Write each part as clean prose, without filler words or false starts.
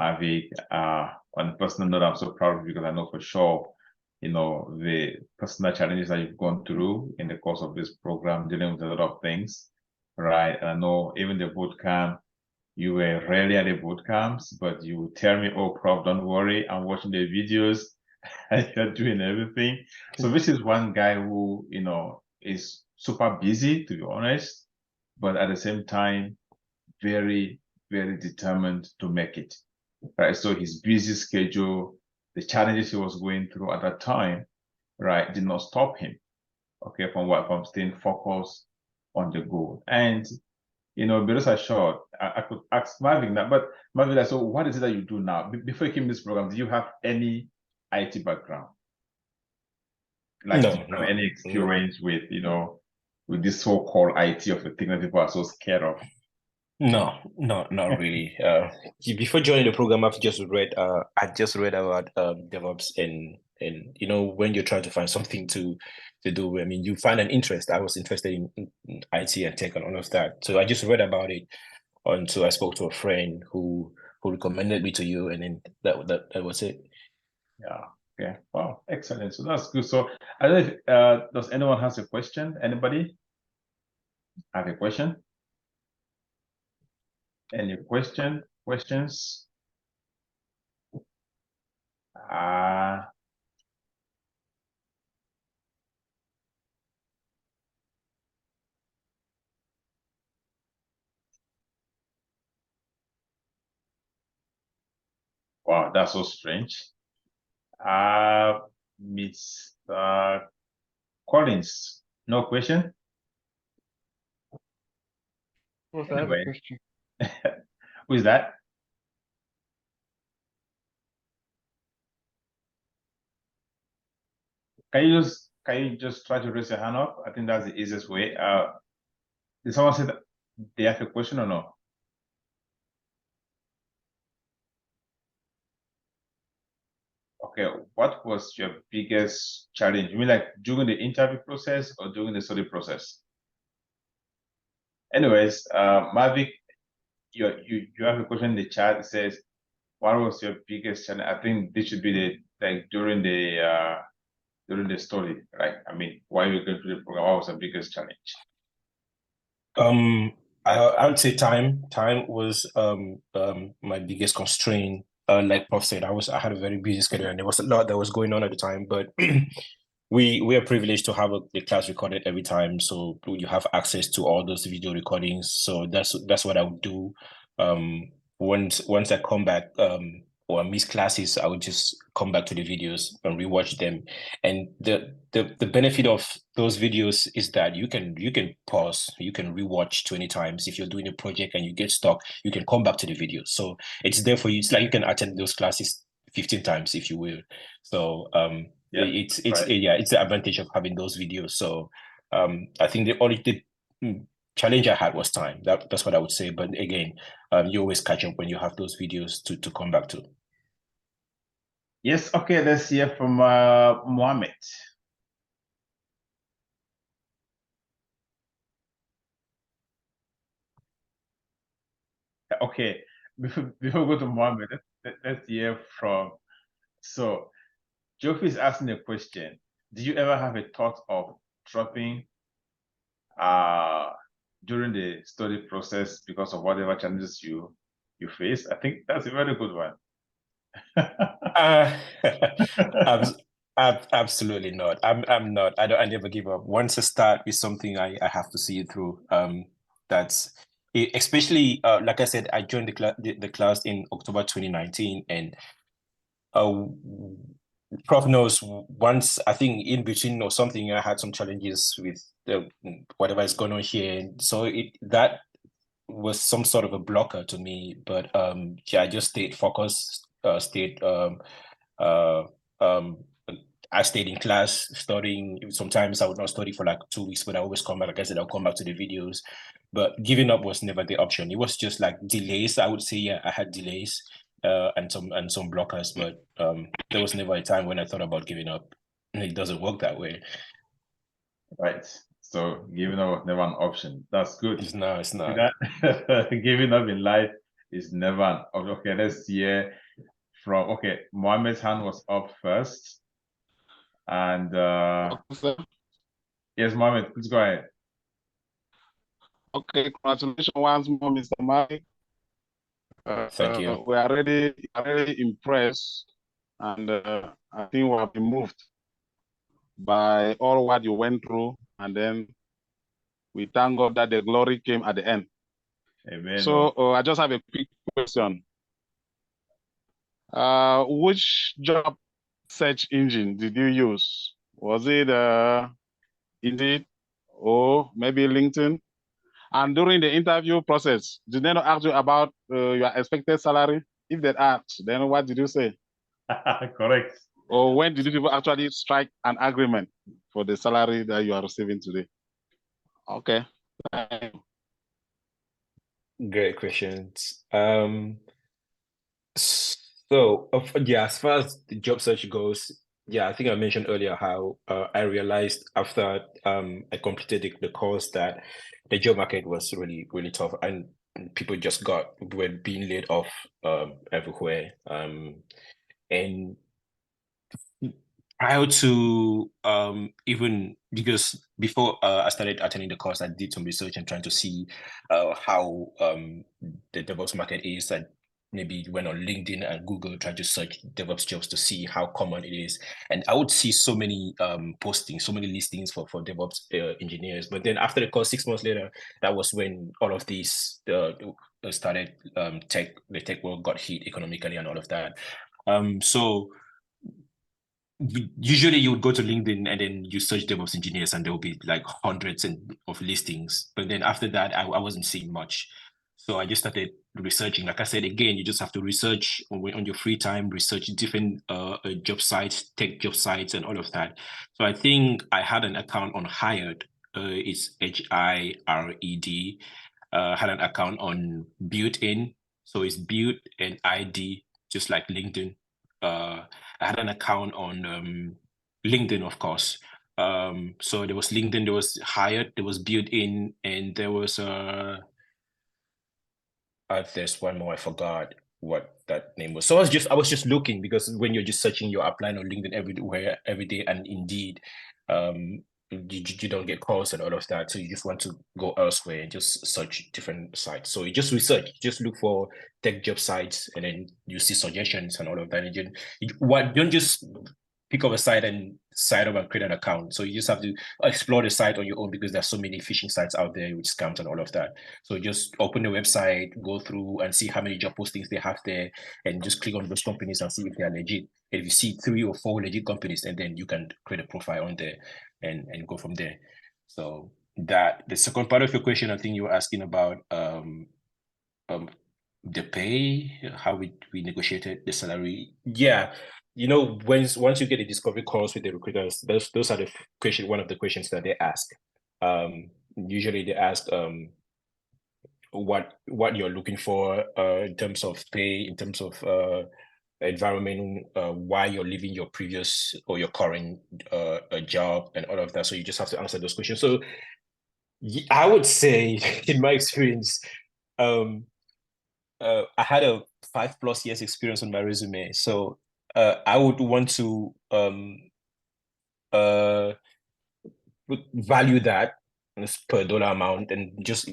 Marvick. On a personal note, I'm so proud of you because I know for sure, the personal challenges that you've gone through in the course of this program, dealing with a lot of things, right? And I know even the boot camp, you were rarely at the boot camps, but you would tell me, "Oh, Prof, don't worry, I'm watching the videos, and you're doing everything." So this is one guy who, is super busy, to be honest, but at the same time, very, very determined to make it, right? So his busy schedule, the challenges he was going through at that time, right, did not stop him, okay, from staying focused on the goal. And because I short, I could ask Marvin that, but Marvin, so what is it that you do now? Before you came to this program, do you have any IT background? Like, do you have any experience with, with this so-called IT of the thing that people are so scared of? No, not really. Before joining the program, I just read about DevOps and when you're trying to find something to do. I mean, you find an interest. I was interested in IT and tech and all of that, so I just read about it. Until I spoke to a friend who recommended me to you, and then that was it. Yeah. Okay. Wow. Excellent. So that's good. So I don't know if, does anyone has a question? Anybody have a question? Any questions? Wow, that's so strange. Mr. Collins, no question? Yes, I have a question. Who is that? Can you just try to raise your hand up? I think that's the easiest way. Did someone say that they have a question or no? Okay, what was your biggest challenge? You mean like during the interview process or during the study process? Anyways, Marvick, you have a question in the chat. It says, what was your biggest challenge? I think this should be during the study, right? I mean, while you were going through the program, what was the biggest challenge? I would say time. Time was my biggest constraint. Like Prof said, I had a very busy schedule and there was a lot that was going on at the time, but we are privileged to have the class recorded every time, so you have access to all those video recordings. So that's what I would do. Once I come back or miss classes, I would just come back to the videos and rewatch them. And the benefit of those videos is that you can pause, you can rewatch 20 times. If you're doing a project and you get stuck, you can come back to the video. So it's there for you. It's like you can attend those classes 15 times if you will. So Yeah, it's the advantage of having those videos. So I think the only challenge I had was time. That's what I would say. But again, you always catch up when you have those videos to come back to. Yes, okay, let's hear from Mohammed. Okay, before we go to Mohammed, let's hear from, so Jofi is asking a question. Do you ever have a thought of dropping during the study process because of whatever challenges you face? I think that's a very good one. Absolutely not. I'm not. I never give up. Once I start with something, I have to see it through. That's especially like I said, I joined the class in October 2019, and Prof knows once I think in between or something, I had some challenges with whatever is going on here, so that was some sort of a blocker to me. But I just stayed focused, I stayed in class studying. Sometimes I would not study for like 2 weeks, but I always come back. Like I said, I'll come back to the videos. But giving up was never the option. It was just like delays. I would say, yeah, I had delays and some blockers, but there was never a time when I thought about giving up. It doesn't work that way. Right. So giving up was never an option. That's good. It's not. Giving up in life It's never okay. Let's hear from Mohammed's hand was up first. And yes, Mohammed, please go ahead. Okay, congratulations once more, Mr. Marvick. Thank you. We are really impressed, and I think we have been moved by all what you went through, and then we thank God that the glory came at the end. Amen. So I just have a quick question. Which job search engine did you use? Was it Indeed or maybe LinkedIn? And during the interview process, did they not ask you about your expected salary? If they asked, then what did you say? Correct. Or when did you people actually strike an agreement for the salary that you are receiving today? Okay. Great questions. So yeah, as far as the job search goes, yeah, I think I mentioned earlier how I realized after I completed the course that the job market was really, really tough, and people just were being laid off everywhere. And prior to even because before I started attending the course, I did some research and trying to see how the DevOps market is. I maybe went on LinkedIn and Google trying to search DevOps jobs to see how common it is. And I would see so many postings, so many listings for DevOps engineers. But then after the course, 6 months later, that was when all of these started. The tech world got hit economically and all of that. So usually you would go to LinkedIn and then you search DevOps engineers and there will be like hundreds of listings. But then after that, I wasn't seeing much. So I just started researching. Like I said, again, you just have to research on your free time, research different job sites, tech job sites and all of that. So I think I had an account on Hired. It's HIRED. Had an account on Built-in. So it's Built and ID, just like LinkedIn. I had an account on LinkedIn, of course. So there was LinkedIn, there was Hired, there was Built-in, and there was there's one more, I forgot what that name was. So I was just looking, because when you're just searching, you're applying on LinkedIn everywhere, every day, and Indeed, you don't get calls and all of that. So you just want to go elsewhere and just search different sites. So you just research, just look for tech job sites, and then you see suggestions and all of that. And you don't just pick up a site and sign up and create an account. So you just have to explore the site on your own, because there's so many phishing sites out there with scams and all of that. So just open the website, go through and see how many job postings they have there, and just click on those companies and see if they are legit. If you see 3 or 4 legit companies, and then you can create a profile on there and go from there. So that the second part of your question, I think you were asking about the pay, how we negotiated the salary. Yeah, once you get a discovery calls with the recruiters, those are one of the questions that they ask. Usually they ask what you're looking for in terms of pay, in terms of environment, why you're leaving your previous or your current job and all of that. So you just have to answer those questions. So I would say, in my experience, I had a 5+ years experience on my resume. So I would want to value that per dollar amount, and just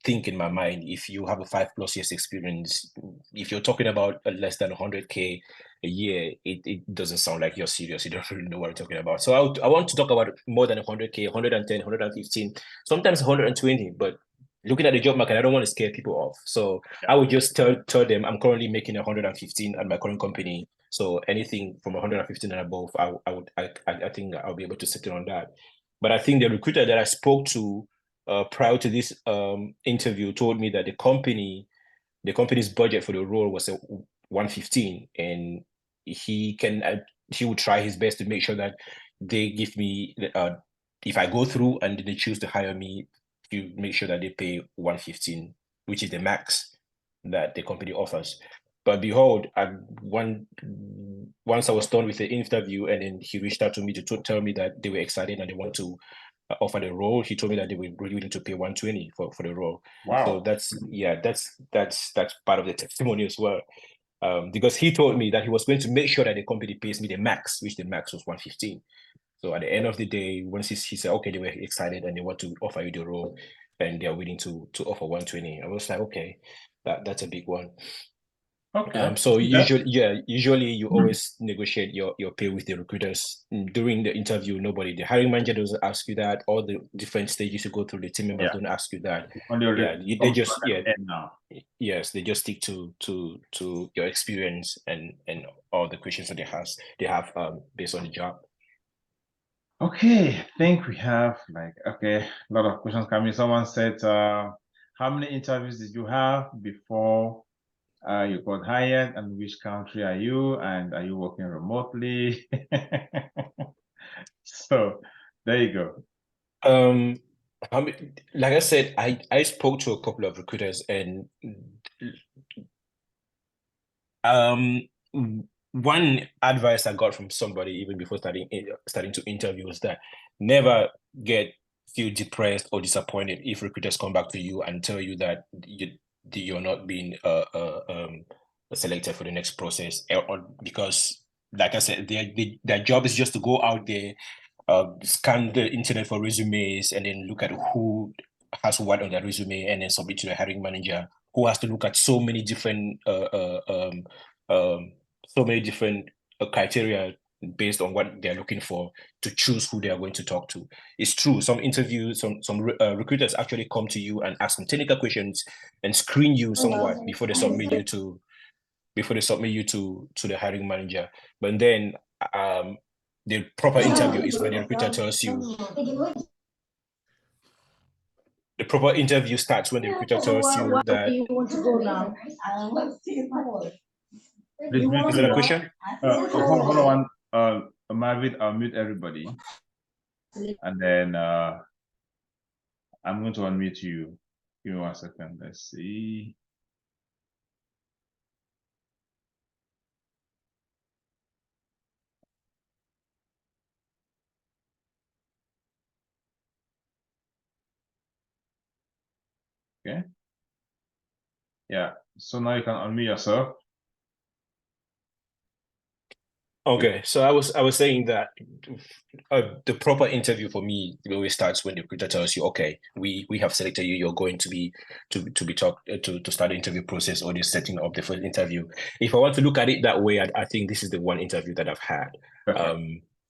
think in my mind, if you have a 5+ years experience, if you're talking about less than 100K a year, it doesn't sound like you're serious. You don't really know what you're talking about. So I want to talk about more than 100K, 110, 115, sometimes 120. But looking at the job market, I don't want to scare people off. So I would just tell them I'm currently making 115 at my current company. So anything from 115 and above, I think I'll be able to settle on that. But I think the recruiter that I spoke to prior to this interview told me that the company's budget for the role was 115, and he would try his best to make sure that they give me, if I go through and they choose to hire me, to make sure that they pay 115, which is the max that the company offers. But behold, once I was done with the interview, and then he reached out to me to tell me that they were excited and they want to offered the role, he told me that they were willing to pay 120 for the role. Wow. So that's part of the testimony as well. Because he told me that he was going to make sure that the company pays me the max, which the max was 115. So at the end of the day, once he said, okay, they were excited and they want to offer you the role and they're willing to offer 120. I was like, okay, that's a big one. Okay. So usually you always negotiate your pay with the recruiters during the interview. The hiring manager doesn't ask you that. All the different stages you go through, the team members don't ask you that. They just yes, they just stick to your experience and all the questions that they have based on the job. Okay, I think we have a lot of questions coming. Someone said, how many interviews did you have before you got hired, and which country are you, and are you working remotely? So there you go. Like I said, I spoke to a couple of recruiters, and one advice I got from somebody even before starting to interview was that never feel depressed or disappointed if recruiters come back to you and tell you that you're not being selected for the next process, or because, like I said, their job is just to go out there, scan the internet for resumes, and then look at who has what on their resume, and then submit to the hiring manager, who has to look at so many different criteria based on what they're looking for to choose who they are going to talk to. It's true. Some interviews, some recruiters actually come to you and ask some technical questions and screen you somewhat before they submit you to the hiring manager. But then the proper interview is when the recruiter tells you. The proper interview starts when the recruiter tells you that. You want to go now? Is that a question? Hold on. Marvick, I'll mute everybody, and then I'm going to unmute you. Give me 1 second. Let's see. Okay. Yeah. So now you can unmute yourself. Okay, so I was saying that the proper interview for me always starts when the recruiter tells you, okay, we have selected you. You're going to be talked to start the interview process, or you're setting up the first interview. If I want to look at it that way, I think this is the one interview that I've had.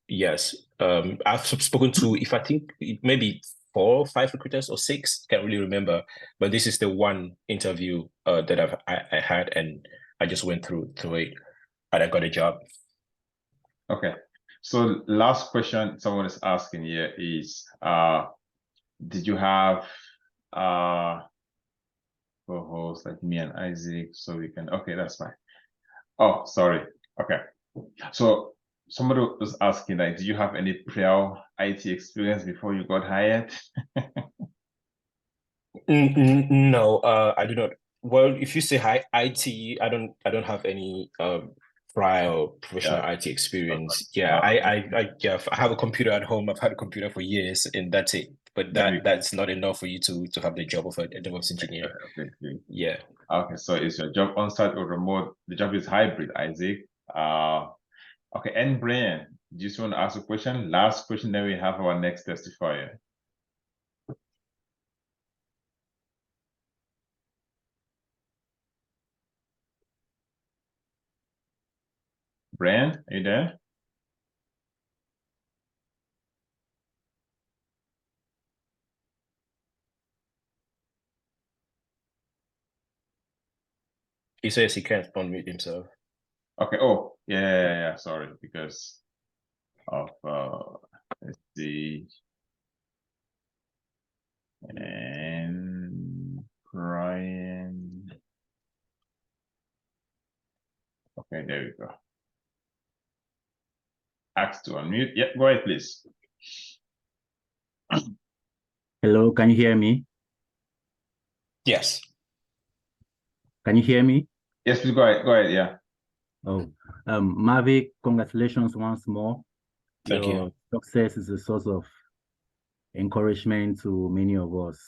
Yes, I've spoken to, if I think maybe 4 or 5 recruiters or 6, can't really remember, but this is the one interview that I had, and I just went through it, and I got a job. Okay, so last question someone is asking here is, did you have co-hosts like me and Isaac, so we can, okay, that's fine. Oh, sorry. Okay, so somebody was asking, like, do you have any prior IT experience before you got hired? No, I do not. Well, if you say IT, I don't have any prior professional IT experience. Yeah, I have a computer at home. I've had a computer for years, and that's it. But that's not enough for you to have the job of a DevOps engineer. Okay. Yeah. Okay, so is your job on-site or remote? The job is hybrid, Isaac. Okay, and Brian, do you just want to ask a question? Last question, then we have our next testifier. Brian, are you there? He says he can't unmute himself. Okay. Oh, yeah. Sorry, because of let's see, and Brian. Okay, there we go. Ask to unmute. Yeah, go ahead, please. Hello, can you hear me? Yes. Can you hear me? Yes, please go ahead. Go ahead. Yeah. Oh, Marvick, congratulations once more. Thank you. Success is a source of encouragement to many of us.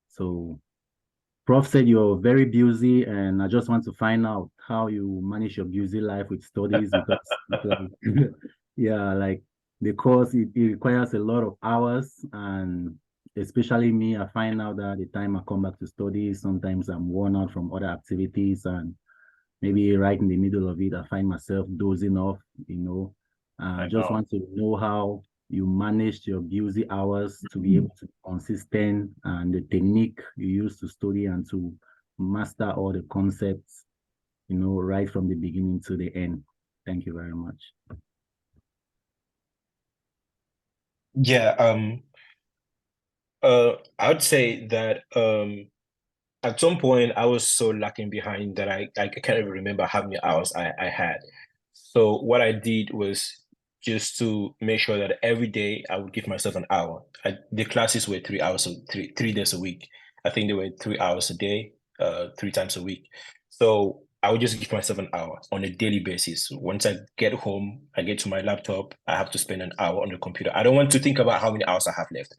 So Prof said you're very busy, and I just want to find out how you manage your busy life with studies because yeah, like the course it requires a lot of hours, and especially me, I find out that the time I come back to study, sometimes I'm worn out from other activities, and maybe right in the middle of it, I find myself dozing off, you know. I just want to know how you managed your busy hours to be able to be consistent and the technique you use to study and to master all the concepts, you know, right from the beginning to the end. Thank you very much. Yeah, I would say that at some point I was so lacking behind that I can't even remember how many hours I had. So what I did was just to make sure that every day I would give myself an hour. The classes were 3 hours, so three days a week. I think they were 3 hours a day, 3 times a week. So I would just give myself an hour on a daily basis. Once I get home, I get to my laptop, I have to spend an hour on the computer. I don't want to think about how many hours I have left.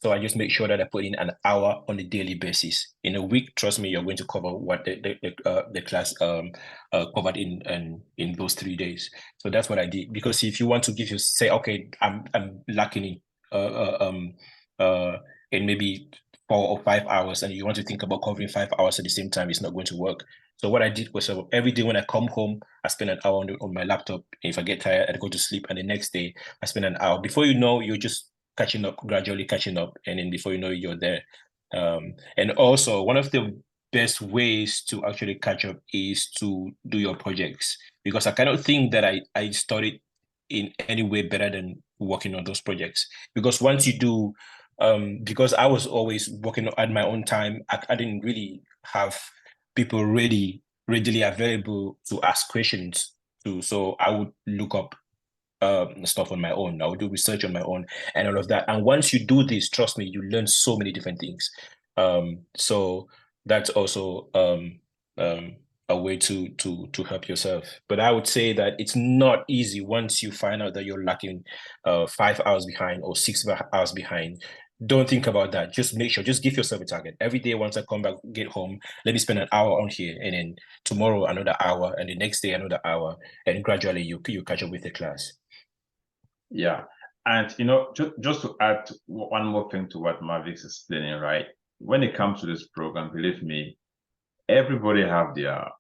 So I just make sure that I put in an hour on a daily basis. In a week, trust me, you're going to cover what the class covered in those 3 days. So that's what I did. Because if you want to give you say, okay, I'm lacking in maybe 4 or 5 hours, and you want to think about covering 5 hours at the same time, it's not going to work. So what I did was every day when I come home, I spend an hour on my laptop. If I get tired, I go to sleep, and the next day I spend an hour. Before you know, you're just gradually catching up, and then before you know it, you're there. And also, one of the best ways to actually catch up is to do your projects, because I cannot think that I studied in any way better than working on those projects. Because once you do, because I was always working at my own time, I didn't really have people readily available to ask questions to. So I would look up stuff on my own. I would do research on my own and all of that. And once you do this, trust me, you learn so many different things. So that's also a way to help yourself. But I would say that it's not easy once you find out that you're lacking 5 hours behind or 6 hours behind. Don't think about that. Just make sure, just give yourself a target. Every day, once I come back, get home, let me spend an hour on here, and then tomorrow another hour, and the next day another hour, and gradually you catch up with the class. Yeah. And, you know, just to add one more thing to what Marvick's explaining, right? When it comes to this program, believe me, everybody have their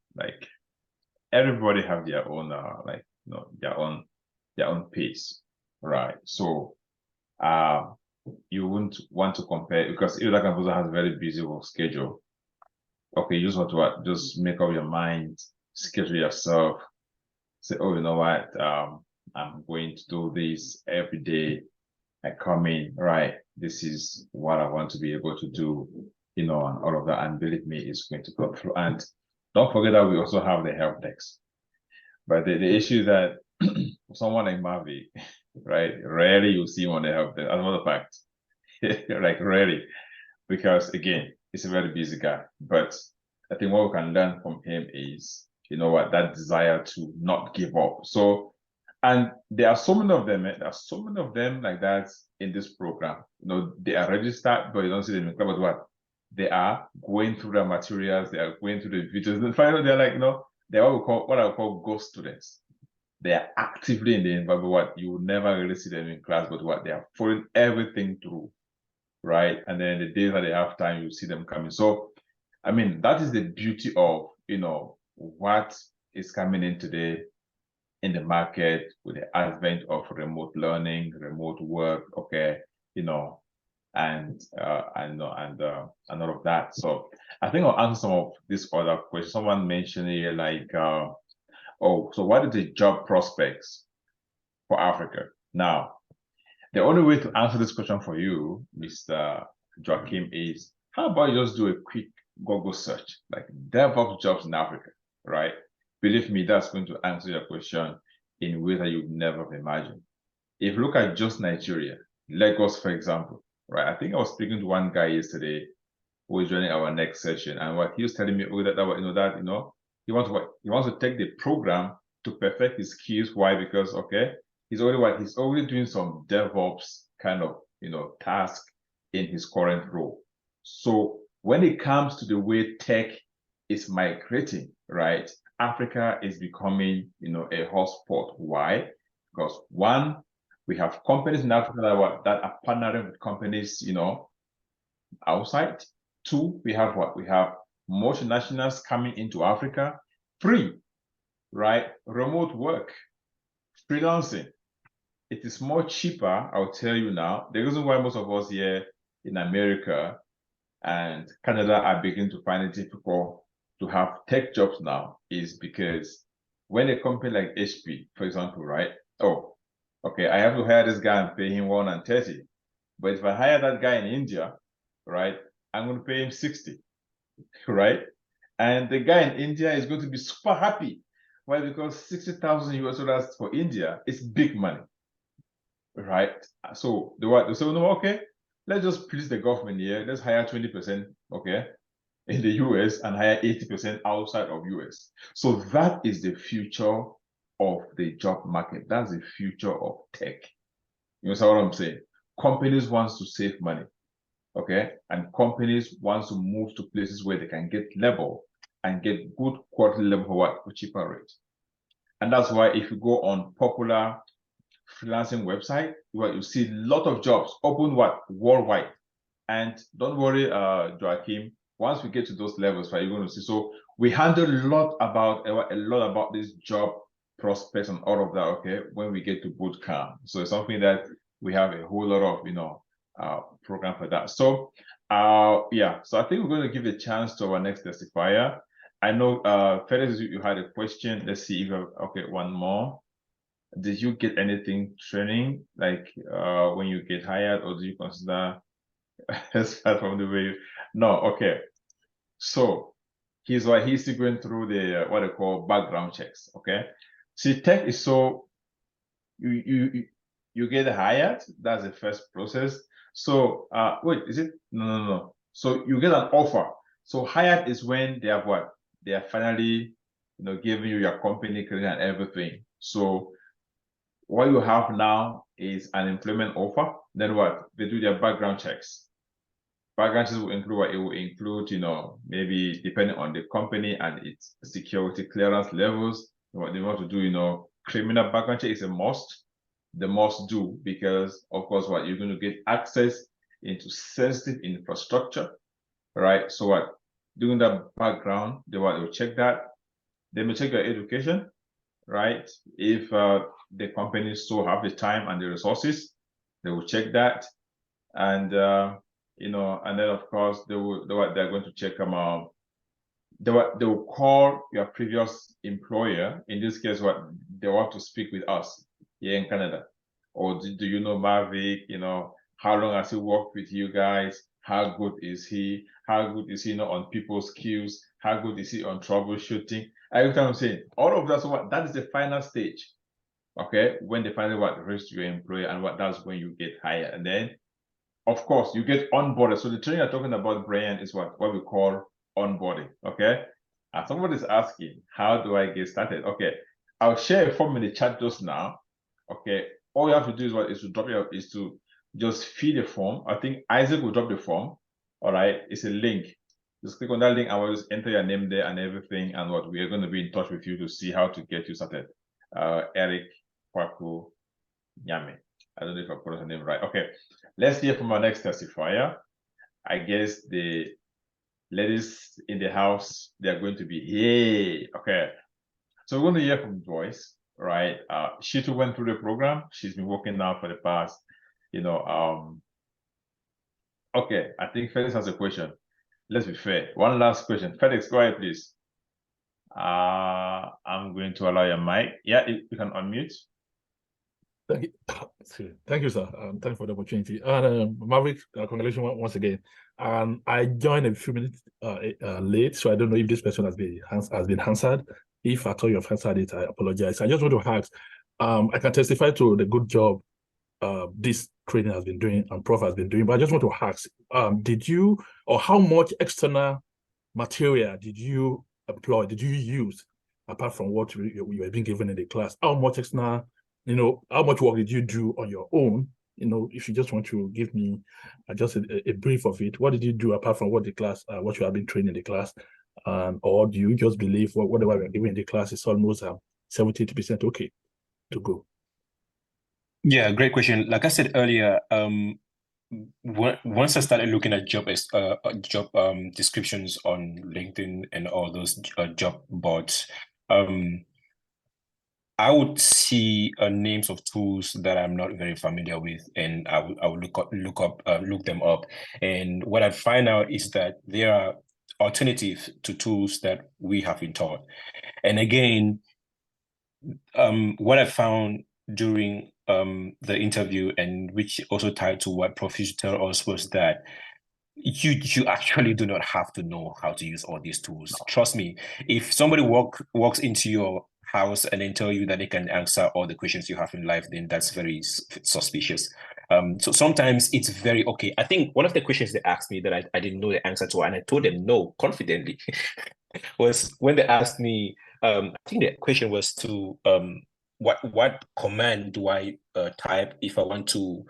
own their own pace, right? So you wouldn't want to compare, because if that composer has a very busy work schedule, okay, you just want to just make up your mind, schedule yourself, say, oh, you know what, I'm going to do this every day. I come in, right? This is what I want to be able to do, you know, and all of that. And believe me, it's going to go through. And don't forget that we also have the help desk. But the issue is that someone like Marvick, right? Rarely you see him on the help desk. As a matter of fact, like rarely, because again, he's a very busy guy. But I think what we can learn from him is, you know what, that desire to not give up. So, and there are so many of them. There are so many of them like that in this program. You know, they are registered, but you don't see them in class. But what? They are going through the materials. They are going through the videos. And finally, they're like, you know, they're what I call ghost students. They are actively in the environment, but what you will never really see them in class, but what they are following everything through, right? And then the days that they have time, you see them coming. So, I mean, that is the beauty of, you know, what is coming in today in the market with the advent of remote learning, remote work, okay, you know, and all of that. So I think I'll answer some of these other questions. Someone mentioned here like, oh, so what are the job prospects for Africa? Now, the only way to answer this question for you, Mr. Joachim, is how about you just do a quick Google search, like DevOps jobs in Africa, right? Believe me, that's going to answer your question in ways that you'd never have imagined. If you look at just Nigeria, Lagos, for example, right? I think I was speaking to one guy yesterday who was joining our next session, and what he was telling me, he wants to take the program to perfect his skills. Why? Because he's already doing some DevOps kind of task in his current role. So when it comes to the way tech is migrating, right, Africa is becoming, a hotspot. Why? Because one, we have companies in Africa that are partnering with companies, outside. Two, we have what? We have multinationals coming into Africa. Three, right? Remote work, freelancing. It is more cheaper, I'll tell you now. The reason why most of us here in America and Canada are beginning to find it difficult to have tech jobs now is because when a company like HP, for example, right? Oh, okay, I have to hire this guy and pay him $130. But if I hire that guy in India, right, I'm going to pay him 60, right? And the guy in India is going to be super happy. Why? Because 60,000 US dollars for India is big money, right? So they say, no, okay, let's just please the government here. Let's hire 20%, okay, in the US and hire 80% outside of US. So that is the future of the job market. That's the future of tech. You know what I'm saying? Companies want to save money, okay? And companies want to move to places where they can get level and get good quality level for what? For cheaper rate. And that's why if you go on popular freelancing website, you see a lot of jobs open worldwide. And don't worry, Joachim, once we get to those levels, right, you're going to see. So we handle a lot about this job prospects and all of that, okay, when we get to boot camp. So it's something that we have a whole lot of, program for that. So, yeah, so I think we're going to give a chance to our next testifier. I know, Felix, you had a question. Let's see if okay, one more. Did you get anything training, like when you get hired, or do you consider aside from the way no, okay. So he's still going through the what they call background checks. Okay. See, tech is so you get hired, that's the first process. So wait, is it no. So you get an offer. So hired is when they have what? They are finally giving you your company credit and everything. So what you have now is an employment offer. Then what? They do their background checks. Background checks will include what? It will include, maybe depending on the company and its security clearance levels, what they want to do, criminal background check is a must. The must do, because of course what you're going to get access into sensitive infrastructure, right? So what? Doing that background, they will check that. They may check your education, right? If the companies so have the time and the resources, they will check that. And and then of course they're going to check they will call your previous employer. In this case, what they want to speak with us here in Canada. Or do you know Marvick? How long has he worked with you guys? How good is he? How good is he on people's skills? How good is he on troubleshooting? Every time I'm saying all of that, so that is the final stage. Okay, when they finally reach your employer, and that's when you get hired. And then of course you get onboarded. So the training you're talking about, Brian, is what we call onboarding. Okay. And somebody's asking, how do I get started? Okay, I'll share a form in the chat just now. Okay, all you have to do is to just fill the form. I think Isaac will drop the form. All right, it's a link. Just click on that link and we'll just enter your name there and everything, and what we are going to be in touch with you to see how to get you started. Eric Kwaku Nyame. I don't know if I pronounced her name right. Okay, let's hear from our next testifier. I guess the ladies in the house, they're going to be here. Okay, so we're going to hear from Joyce, right? She too went through the program. She's been working now for the past, okay, I think Felix has a question. Let's be fair. One last question. Felix, go ahead, please. I'm going to allow your mic. Yeah, you can unmute. Thank you. Thank you, sir. Thank you for the opportunity. And Marvick, congratulations once again. I joined a few minutes late, so I don't know if this question has been answered. If at all you've answered it, I apologize. I just want to ask, I can testify to the good job this training has been doing and Prof has been doing, but I just want to ask, did you, or how much external material did you employ, did you use, apart from what you were being given in the class? How much external, how much work did you do on your own if you just want to give me just a brief of it, what did you do apart from what you have been trained in the class? Or do you just believe whatever we're given in the class is almost 70-80% okay to go? Yeah, great question. Like I said earlier, once I started looking at job descriptions on LinkedIn and all those job boards, I would see names of tools that I'm not very familiar with, and I would look them up. And what I find out is that there are alternatives to tools that we have been taught. And again, what I found during the interview, and which also tied to what Prof used to tell us, was that you actually do not have to know how to use all these tools. Trust me, if somebody walks into your house and then tell you that they can answer all the questions you have in life, then that's very suspicious. So sometimes it's very okay. I think one of the questions they asked me that I didn't know the answer to, and I told them no confidently, was when they asked me, I think the question was to what command do I type if I want to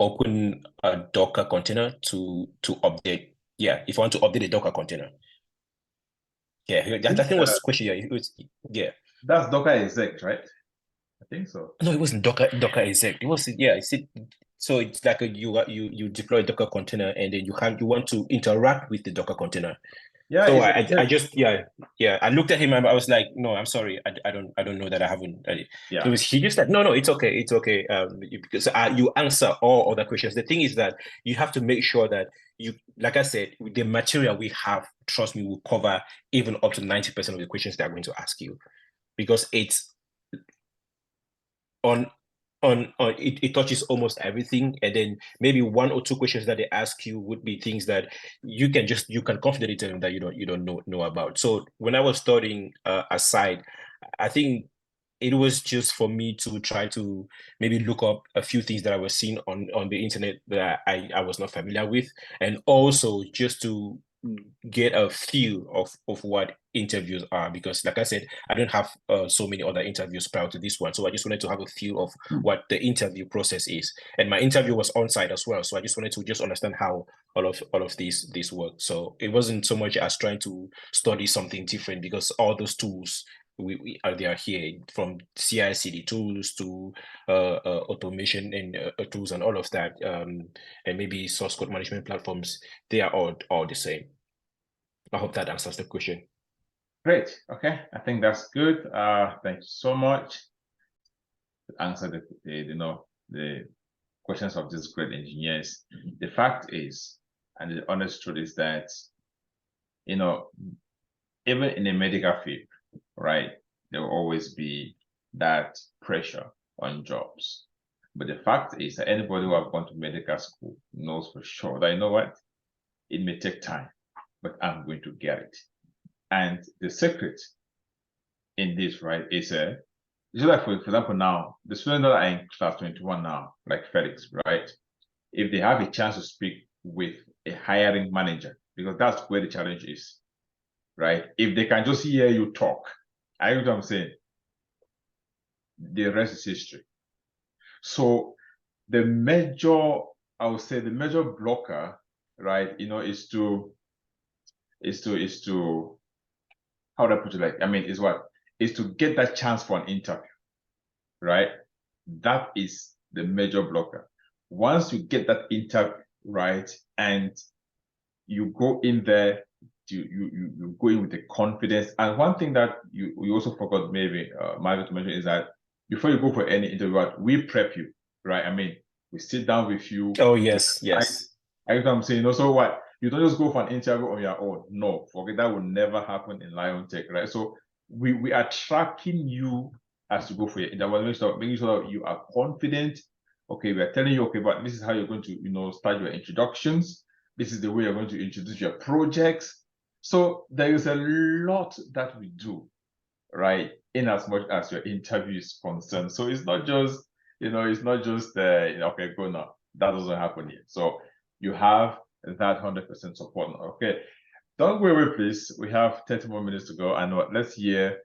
open a Docker container to update? Yeah, if I want to update a Docker container. Yeah, I think was the question. Yeah, it was. Yeah, that's Docker exec, right? I think so. No, it wasn't Docker exec. It was so it's like you deploy a Docker container, and then you want to interact with the Docker container. Yeah. So I just I looked at him and I was like, no, I'm sorry, I don't know that I haven't. Yeah. He just said, no, it's okay. Because you answer all other questions. The thing is that you have to make sure that you, like I said, with the material we have, trust me, will cover even up to 90% of the questions they're going to ask you, because it's it touches almost everything, and then maybe one or two questions that they ask you would be things that you can confidently tell them that you don't know about. So when I was studying aside, I think it was just for me to try to maybe look up a few things that I was seeing on the internet that I was not familiar with, and also just to get a feel of what interviews are, because like I said, I don't have so many other interviews prior to this one, so I just wanted to have a feel of what the interview process is. And my interview was on site as well, so I just wanted to just understand how all of these work. So it wasn't so much as trying to study something different, because all those tools they are here, from CI/CD tools to automation and tools and all of that, and maybe source code management platforms. They are all the same. I hope that answers the question. Great. Okay, I think that's good. Thank you so much to answer the questions of these great engineers. The fact is, and the honest truth is that, even in the medical field, right, there will always be that pressure on jobs. But the fact is that anybody who have gone to medical school knows for sure that, what, it may take time, but I'm going to get it. And the secret in this, right, is just like, for example, now, the students that are in class 21 now, like Felix, right, if they have a chance to speak with a hiring manager, because that's where the challenge is, right? If they can just hear you talk, I know what I'm saying, the rest is history. So the major blocker, right, is to how do I put it? Is to get that chance for an interview, right? That is the major blocker. Once you get that interview, right, and you go in there, you go in with the confidence. And one thing that you also forgot, maybe Marvick to mention, is that before you go for any interview, we prep you, right? We sit down with you. Oh yes. I know what I'm saying. So what? You don't just go for an interview on your own. No, forget that will never happen in Lion Tech, right? So we are tracking you as you go for your interview, making sure that you are confident. Okay, we are telling you, okay, but this is how you're going to, start your introductions. This is the way you're going to introduce your projects. So there is a lot that we do, right, in as much as your interview is concerned. So it's not just, okay, go now. That doesn't happen here. So you have that 100% support. Okay, don't go away, please. We have 30 more minutes to go, and let's hear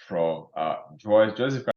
from Joyce. Joyce,